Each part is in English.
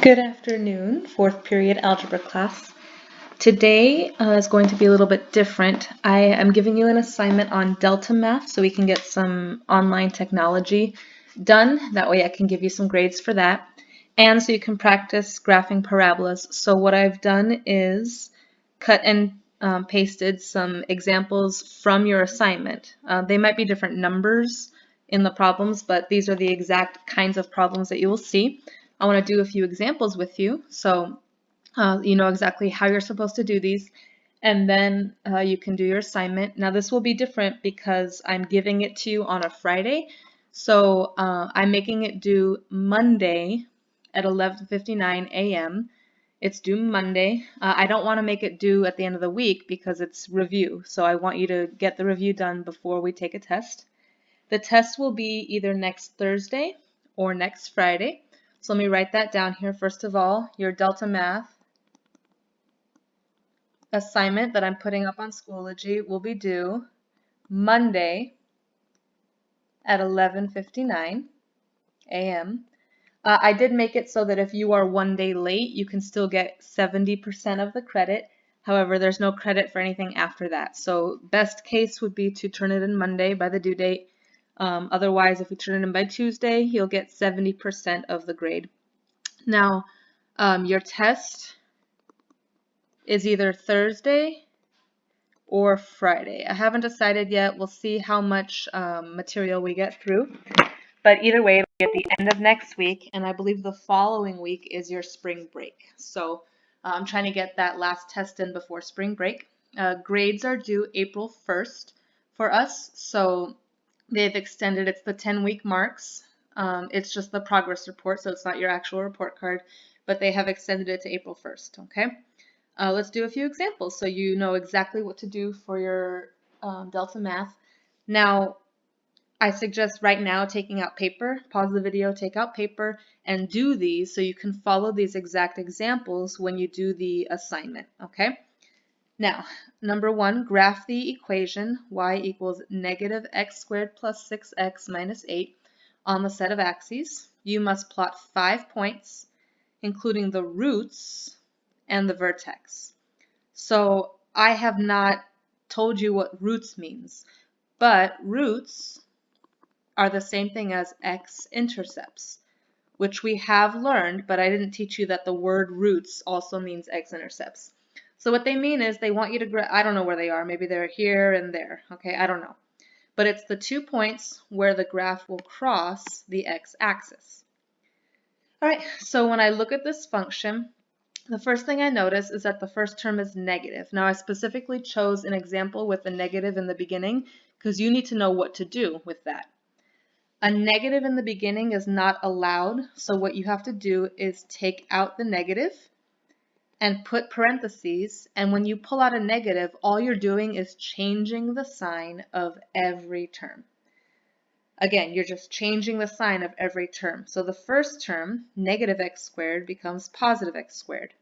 Good afternoon, fourth period algebra class. Today is going to be a little bit different. I am giving you an assignment on delta math so we can get some online technology done. That way I can give you some grades for that. And so you can practice graphing parabolas. So what I've done is cut and pasted some examples from your assignment. They might be different numbers in the problems, but these are the exact kinds of problems that you will see. I want to do a few examples with you so you know exactly how you're supposed to do these, and then you can do your assignment. Now this will be different because I'm giving it to you on a Friday, so I'm making it due Monday at 11:59 a.m. It's due Monday. I don't want to make it due at the end of the week because it's review, so I want you to get the review done before we take a test. The test will be either next Thursday or next Friday. So let me write that down here. First of all, your Delta Math assignment that I'm putting up on Schoology will be due Monday at 11:59 a.m. I did make it so that if you are one day late, you can still get 70% of the credit. However, there's no credit for anything after that. So best case would be to turn it in Monday by the due date. Otherwise, if you turn it in by Tuesday, you'll get 70% of the grade. Now, your test is either Thursday or Friday. I haven't decided yet. We'll see how much material we get through. But either way, it'll be at the end of next week, and I believe the following week is your spring break. So I'm trying to get that last test in before spring break. Grades are due April 1st for us, so they've extended. It's the 10-week marks. It's just the progress report, so it's not your actual report card, but they have extended it to April 1st, okay? Let's do a few examples so you know exactly what to do for your Delta Math. Now, I suggest right now taking out paper, pause the video, take out paper, and do these so you can follow these exact examples when you do the assignment, okay? Now, number one, graph the equation y equals negative x squared plus 6x minus 8 on the set of axes. You must plot 5 points, including the roots and the vertex. So I have not told you what roots means, but roots are the same thing as x-intercepts, which we have learned, but I didn't teach you that the word roots also means x-intercepts. So what they mean is they want you to, I don't know where they are, maybe they're here and there, okay, I don't know. But it's the 2 points where the graph will cross the x-axis. All right, so when I look at this function, the first thing I notice is that the first term is negative. Now I specifically chose an example with a negative in the beginning because you need to know what to do with that. A negative in the beginning is not allowed, so what you have to do is take out the negative and put parentheses, and when you pull out a negative, all you're doing is changing the sign of every term. Again, you're just changing the sign of every term. So the first term, negative x squared, becomes positive x squared.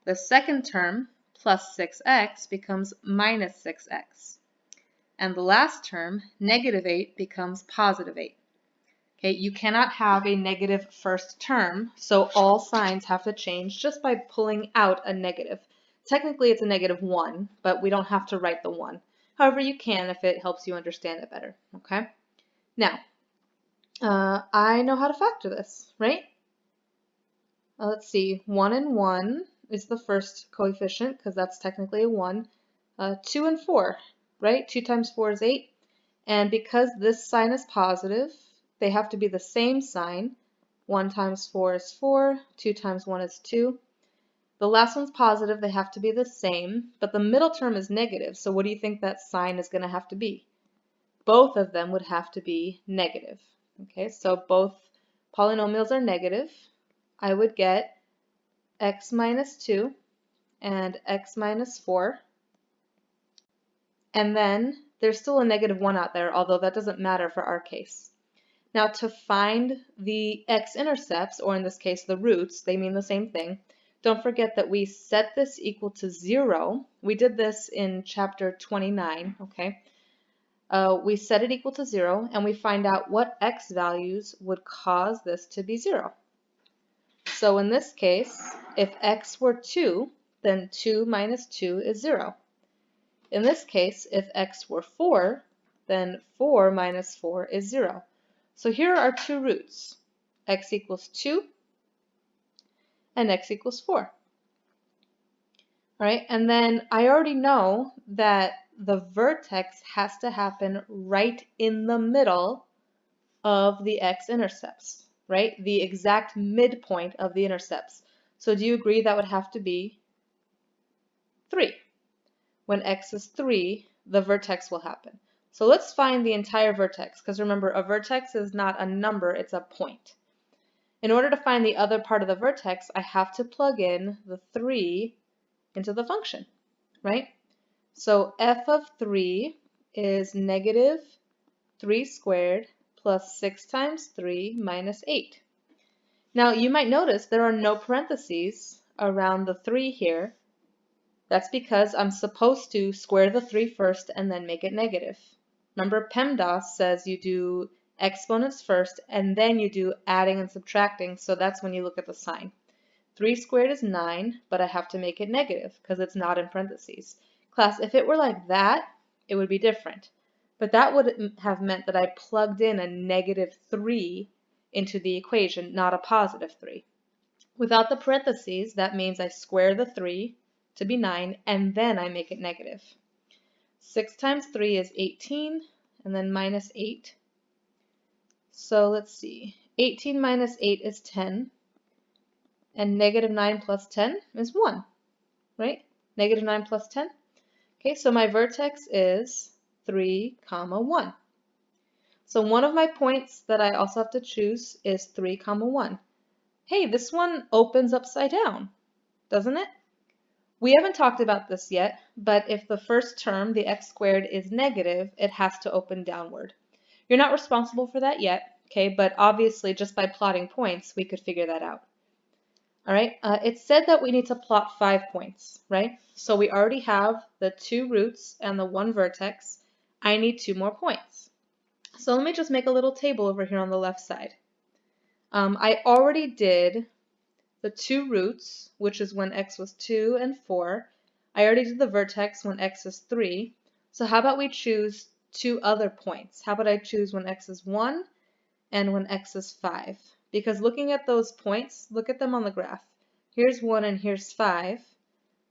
The second term, plus 6x, becomes minus 6x. And the last term, negative 8, becomes positive 8. Okay, you cannot have a negative first term, so all signs have to change just by pulling out a negative. Technically, it's a negative 1, but we don't have to write the 1. However, you can if it helps you understand it better, okay? Now, I know how to factor this, right? Let's see, 1 and 1 is the first coefficient, because that's technically a 1. 2 and 4, right? 2 times 4 is 8. And because this sign is positive, they have to be the same sign. 1 times 4 is 4, 2 times 1 is 2. The last one's positive, they have to be the same, but the middle term is negative, so what do you think that sign is going to have to be? Both of them would have to be negative. Okay, so both polynomials are negative. I would get x minus 2 and x minus 4. And then there's still a negative 1 out there, although that doesn't matter for our case. Now to find the x-intercepts, or in this case the roots, they mean the same thing. Don't forget that we set this equal to 0. We did this in chapter 29, okay? We set it equal to 0, and we find out what x values would cause this to be 0. So in this case, if x were 2, then 2 minus 2 is 0. In this case, if x were 4, then 4 minus 4 is 0. So here are our two roots, x equals 2 and x equals 4. All right, and then I already know that the vertex has to happen right in the middle of the x-intercepts, right? The exact midpoint of the intercepts. So do you agree that would have to be 3? When x is 3, the vertex will happen. So let's find the entire vertex, because remember, a vertex is not a number, it's a point. In order to find the other part of the vertex, I have to plug in the 3 into the function, right? So f of 3 is negative 3 squared plus 6 times 3 minus 8. Now you might notice there are no parentheses around the 3 here. That's because I'm supposed to square the 3 first and then make it negative. Remember, PEMDAS says you do exponents first and then you do adding and subtracting, so that's when you look at the sign. 3 squared is 9, but I have to make it negative because it's not in parentheses. Class, if it were like that, it would be different. But that would have meant that I plugged in a negative 3 into the equation, not a positive 3. Without the parentheses, that means I square the 3 to be 9, and then I make it negative. 6 times 3 is 18, and then minus 8. So let's see. 18 minus 8 is 10, and negative 9 plus 10 is 1, right? Negative 9 plus 10. Okay, so my vertex is 3, 1. So one of my points that I also have to choose is 3, 1. Hey, this one opens upside down, doesn't it? We haven't talked about this yet, but if the first term, the x squared, is negative, it has to open downward. You're not responsible for that yet, okay, but obviously just by plotting points, we could figure that out. All right, it said that we need to plot 5 points, right? So we already have the 2 roots and the 1 vertex. I need 2 more points. So let me just make a little table over here on the left side. I already did the 2 roots, which is when x was 2 and 4. I already did the vertex when x is 3. So how about we choose 2 other points? How about I choose when x is 1 and when x is 5? Because looking at those points, look at them on the graph. Here's 1 and here's 5.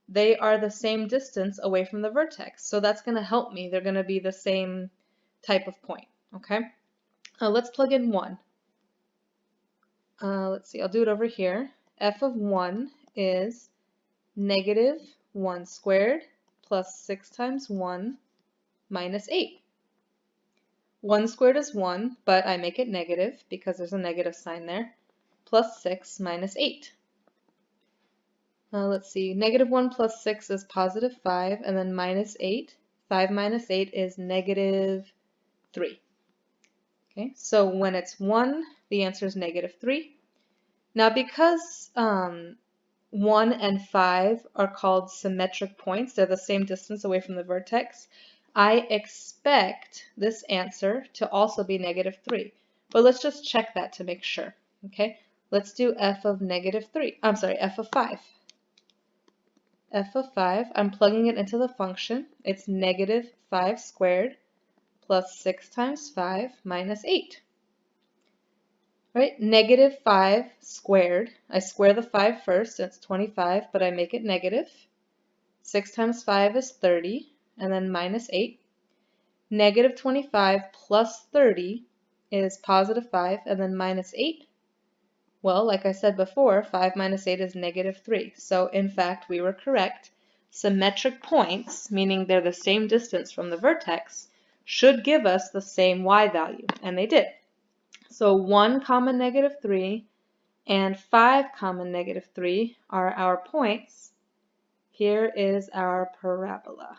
They are the same distance away from the vertex. So that's going to help me. They're going to be the same type of point, okay? Let's plug in 1. Let's see, I'll do it over here. F of 1 is negative 1 squared plus 6 times 1 minus 8. 1 squared is 1, but I make it negative because there's a negative sign there, plus 6 minus 8. Let's see, negative 1 plus 6 is positive 5, and then minus 8. 5 minus 8 is negative 3. Okay, so when it's 1, the answer is negative 3. Now because 1 and 5 are called symmetric points, they're the same distance away from the vertex, I expect this answer to also be negative 3. But let's just check that to make sure. Okay, let's do f of negative 3. I'm sorry, f of 5. F of 5, I'm plugging it into the function. It's negative 5 squared plus 6 times 5 minus 8. Right, negative 5 squared. I square the 5 first, it's 25, but I make it negative. 6 times 5 is 30, and then minus 8. Negative 25 plus 30 is positive 5, and then minus 8. Well, like I said before, 5 minus 8 is negative 3. So, in fact, we were correct. Symmetric points, meaning they're the same distance from the vertex, should give us the same y value, and they did. So 1 comma negative 3 and 5 comma negative 3 are our points. Here is our parabola.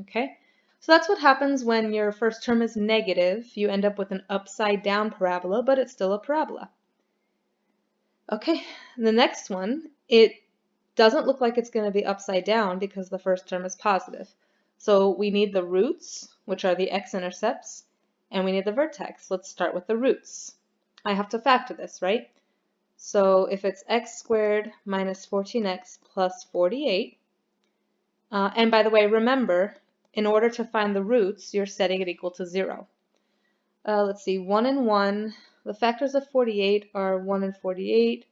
Okay, so that's what happens when your first term is negative. You end up with an upside down parabola, but it's still a parabola. Okay, the next one, it doesn't look like it's going to be upside down because the first term is positive. So we need the roots, which are the x-intercepts, and we need the vertex. Let's start with the roots. I have to factor this, right? So if it's x squared minus 14x plus 48, and by the way, remember, in order to find the roots, you're setting it equal to 0. Let's see, 1 and 1. The factors of 48 are 1 and 48,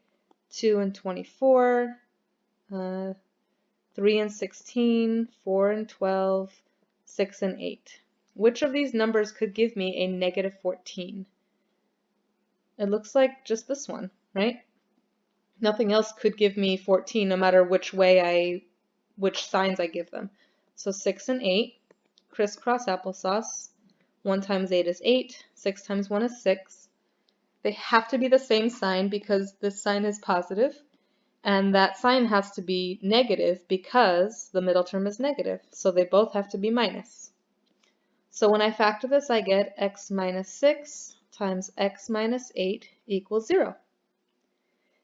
2 and 24, 3 and 16, 4 and 12, 6 and 8. Which of these numbers could give me a negative 14? It looks like just this one, right? Nothing else could give me 14 no matter which signs I give them. So 6 and 8, crisscross applesauce. 1 times 8 is 8, 6 times 1 is 6. They have to be the same sign because this sign is positive, and that sign has to be negative because the middle term is negative. So they both have to be minus. So when I factor this, I get x minus 6 times x minus 8 equals 0.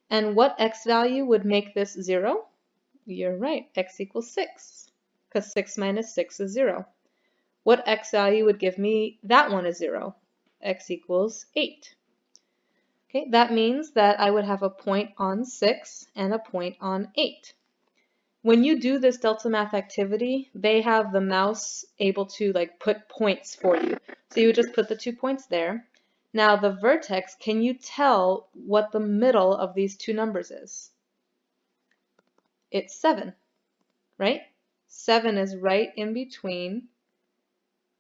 And what x value would make this 0? You're right, x equals 6, because 6 minus 6 is 0. What x value would give me that one a 0? X equals 8. Okay, that means that I would have a point on 6 and a point on 8. When you do this delta math activity, they have the mouse able to put points for you. So you would just put the 2 points there. Now the vertex, can you tell what the middle of these two numbers is? It's 7, right? 7 is right in between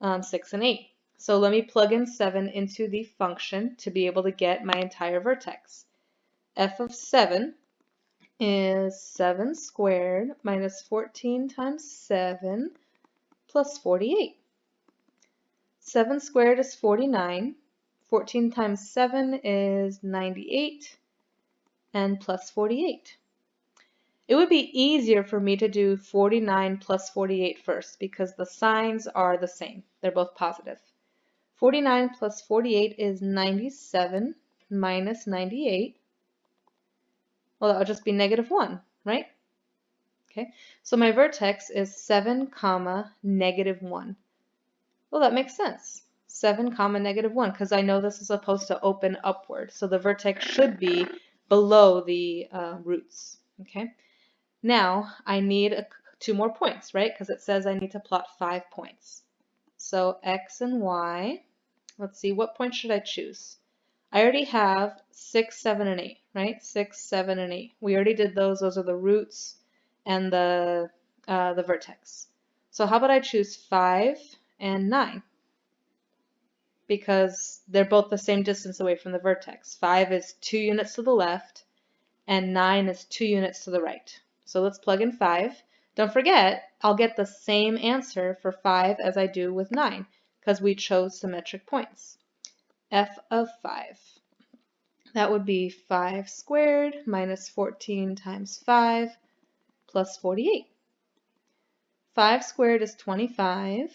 6 and 8. So let me plug in 7 into the function to be able to get my entire vertex. F of 7 is 7 squared minus 14 times 7 plus 48. 7 squared is 49. 14 times 7 is 98, and plus 48. It would be easier for me to do 49 plus 48 first because the signs are the same. They're both positive. 49 plus 48 is 97 minus 98. Well, that would just be negative 1, right? Okay, so my vertex is 7 comma negative 1. Well, that makes sense. 7 comma negative 1 because I know this is supposed to open upward. So the vertex should be below the roots. Okay. Now I need 2 more points, right? Because it says I need to plot 5 points. So x and y. Let's see, what point should I choose? I already have 6, 7, and 8, right? 6, 7, and 8. We already did those. Those are the roots and the vertex. So how about I choose 5 and 9? Because they're both the same distance away from the vertex. 5 is 2 units to the left, and 9 is 2 units to the right. So let's plug in 5. Don't forget, I'll get the same answer for 5 as I do with 9, because we chose symmetric points. F of 5. That would be 5 squared minus 14 times 5 plus 48. 5 squared is 25.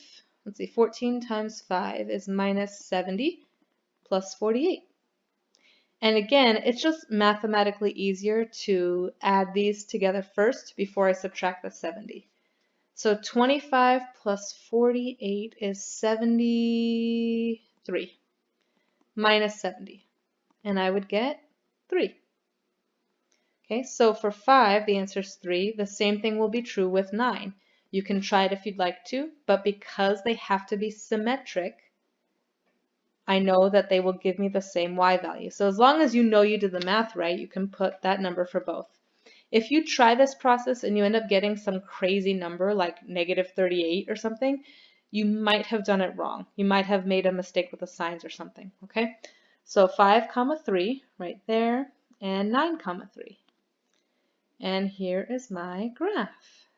Let's see, 14 times 5 is minus 70 plus 48. And again, it's just mathematically easier to add these together first before I subtract the 70. So 25 plus 48 is 73 minus 70. And I would get 3. Okay, so for 5, the answer is 3. The same thing will be true with 9. You can try it if you'd like to, but because they have to be symmetric, I know that they will give me the same y value. So as long as you know you did the math right, you can put that number for both. If you try this process and you end up getting some crazy number like negative 38 or something, you might have done it wrong. You might have made a mistake with the signs or something, okay? So 5 comma 3 right there, and 9 comma 3. And here is my graph.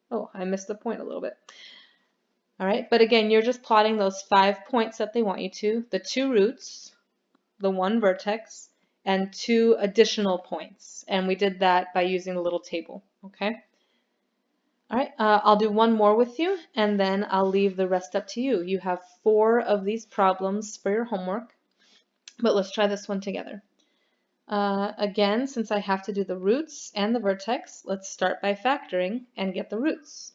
Oh, I missed the point a little bit. All right, but again, you're just plotting those 5 points that they want you to, the 2 roots, the 1 vertex, and 2 additional points. And we did that by using the little table, okay? All right, I'll do one more with you, and then I'll leave the rest up to you. You have 4 of these problems for your homework, but let's try this one together. Again, since I have to do the roots and the vertex, let's start by factoring and get the roots,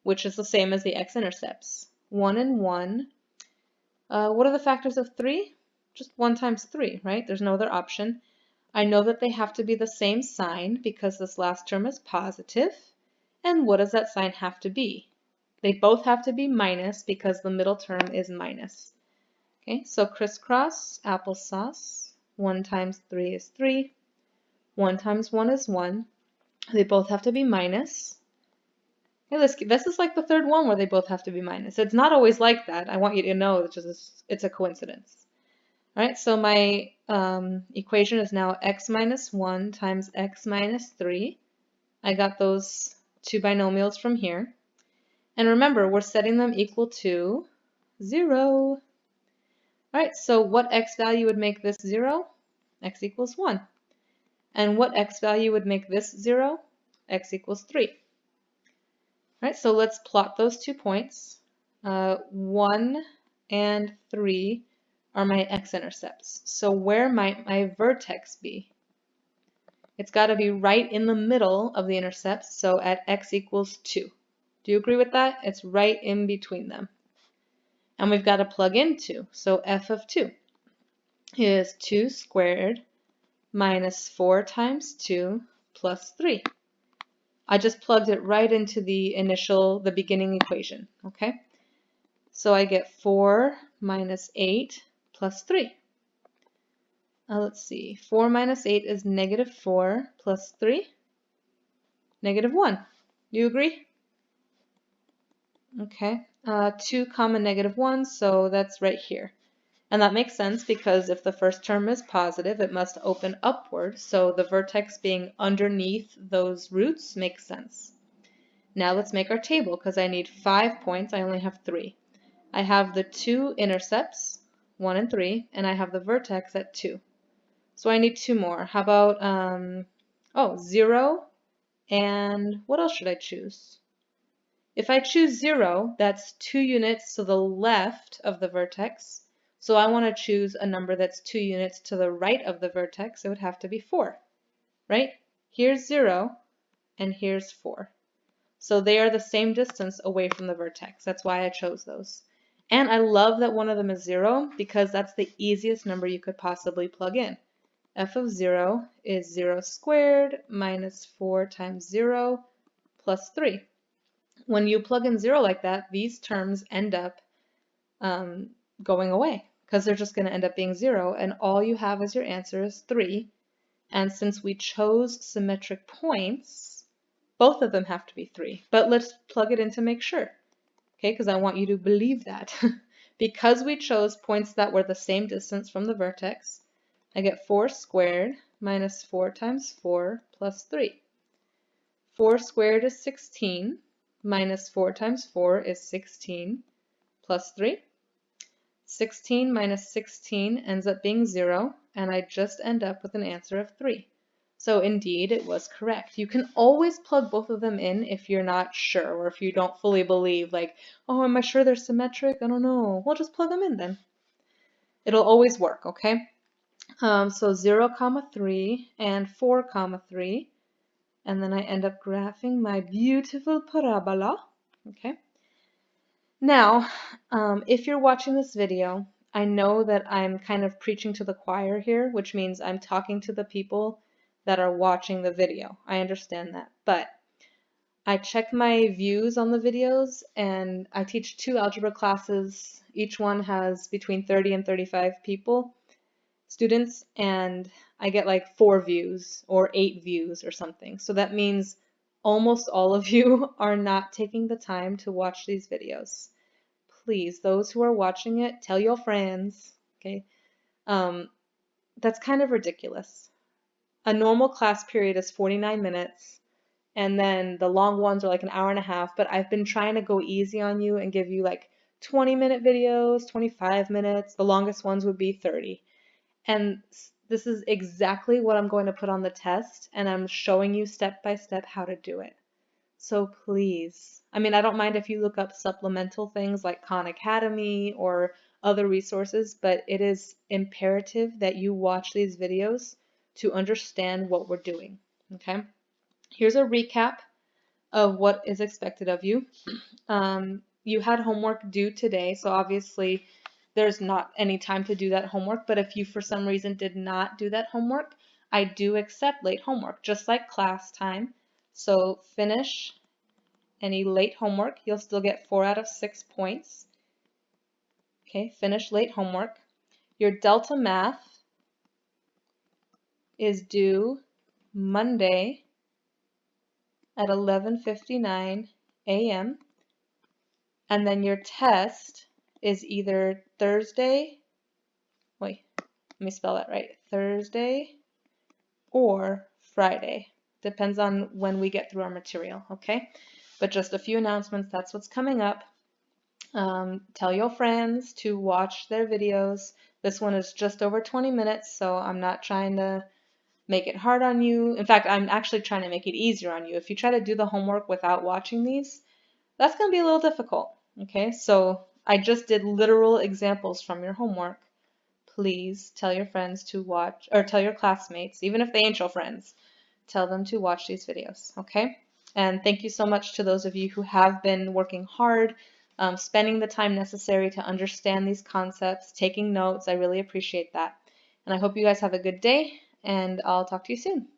which is the same as the x-intercepts. 1 and 1. What are the factors of 3? Just 1 times 3, right? There's no other option. I know that they have to be the same sign because this last term is positive. And what does that sign have to be? They both have to be minus because the middle term is minus. Okay, so crisscross, applesauce. 1 times 3 is 3. 1 times 1 is 1. They both have to be minus. Okay, this is like the third one where they both have to be minus. It's not always like that. I want you to know it's a coincidence. All right, so my equation is now x minus 1 times x minus 3. I got those two binomials from here. And remember, we're setting them equal to 0. All right, so what x value would make this 0? X equals 1. And what x value would make this 0? X equals 3. All right, so let's plot those 2 points. 1 and 3 are my x-intercepts. So where might my vertex be? It's got to be right in the middle of the intercepts, so at x equals 2. Do you agree with that? It's right in between them. And we've got to plug in 2. So f of 2 is 2 squared minus 4 times 2 plus 3. I just plugged it right into the beginning equation, okay? So I get 4 minus 8 plus 3. Let's see, 4 minus 8 is negative 4 plus 3, negative 1. You agree? Okay, 2 comma negative 1, so that's right here. And that makes sense because if the first term is positive, it must open upward, so the vertex being underneath those roots makes sense. Now let's make our table because I need 5 points, I only have 3. I have the 2 intercepts, 1 and 3, and I have the vertex at 2. So I need 2 more. How about, 0, and what else should I choose? If I choose 0, that's 2 units to the left of the vertex. So I want to choose a number that's 2 units to the right of the vertex. It would have to be 4, right? Here's 0, and here's 4. So they are the same distance away from the vertex. That's why I chose those. And I love that one of them is 0 because that's the easiest number you could possibly plug in. F of 0 is 0 squared minus 4 times 0 plus 3. When you plug in 0 like that, these terms end up going away because they're just going to end up being 0, and all you have as your answer is 3. And since we chose symmetric points, both of them have to be 3. But let's plug it in to make sure, okay, because I want you to believe that. Because we chose points that were the same distance from the vertex, I get 4 squared minus 4 times 4 plus 3. 4 squared is 16, minus 4 times 4 is 16 plus 3. 16 minus 16 ends up being 0, and I just end up with an answer of 3. So indeed, it was correct. You can always plug both of them in if you're not sure, or if you don't fully believe, like, oh, am I sure they're symmetric? I don't know. Well, just plug them in then. It'll always work, okay? So 0, comma 3 and 4, comma 3. And then I end up graphing my beautiful parabola. Okay. Now, if you're watching this video, I know that I'm kind of preaching to the choir here, which means I'm talking to the people that are watching the video. I understand that. But I check my views on the videos, and I teach 2 algebra classes. Each one has between 30 and 35 students, and I get like 4 views or 8 views or something. So that means almost all of you are not taking the time to watch these videos. Please, those who are watching it, tell your friends, okay? That's kind of ridiculous. A normal class period is 49 minutes, and then the long ones are like an hour and a half, but I've been trying to go easy on you and give you like 20-minute videos, 25 minutes. The longest ones would be 30. And this is exactly what I'm going to put on the test, and I'm showing you step by step how to do it. So please, I mean, I don't mind if you look up supplemental things like Khan Academy or other resources, but it is imperative that you watch these videos to understand what we're doing, okay? Here's a recap of what is expected of you. You had homework due today, so obviously there's not any time to do that homework, but if you for some reason did not do that homework, I do accept late homework, just like class time. So finish any late homework. You'll still get 4 out of 6 points. Okay, finish late homework. Your Delta Math is due Monday at 11:59 a.m. And then your test is either Thursday, wait, let me spell that right, Thursday or Friday. Depends on when we get through our material, okay? But just a few announcements, that's what's coming up. Tell your friends to watch their videos. This one is just over 20 minutes, so I'm not trying to make it hard on you. In fact, I'm actually trying to make it easier on you. If you try to do the homework without watching these, that's going to be a little difficult, okay? So I just did literal examples from your homework. Please tell your friends to watch, or tell your classmates, even if they ain't your friends, tell them to watch these videos, okay? And thank you so much to those of you who have been working hard, spending the time necessary to understand these concepts, taking notes. I really appreciate that. And I hope you guys have a good day, and I'll talk to you soon.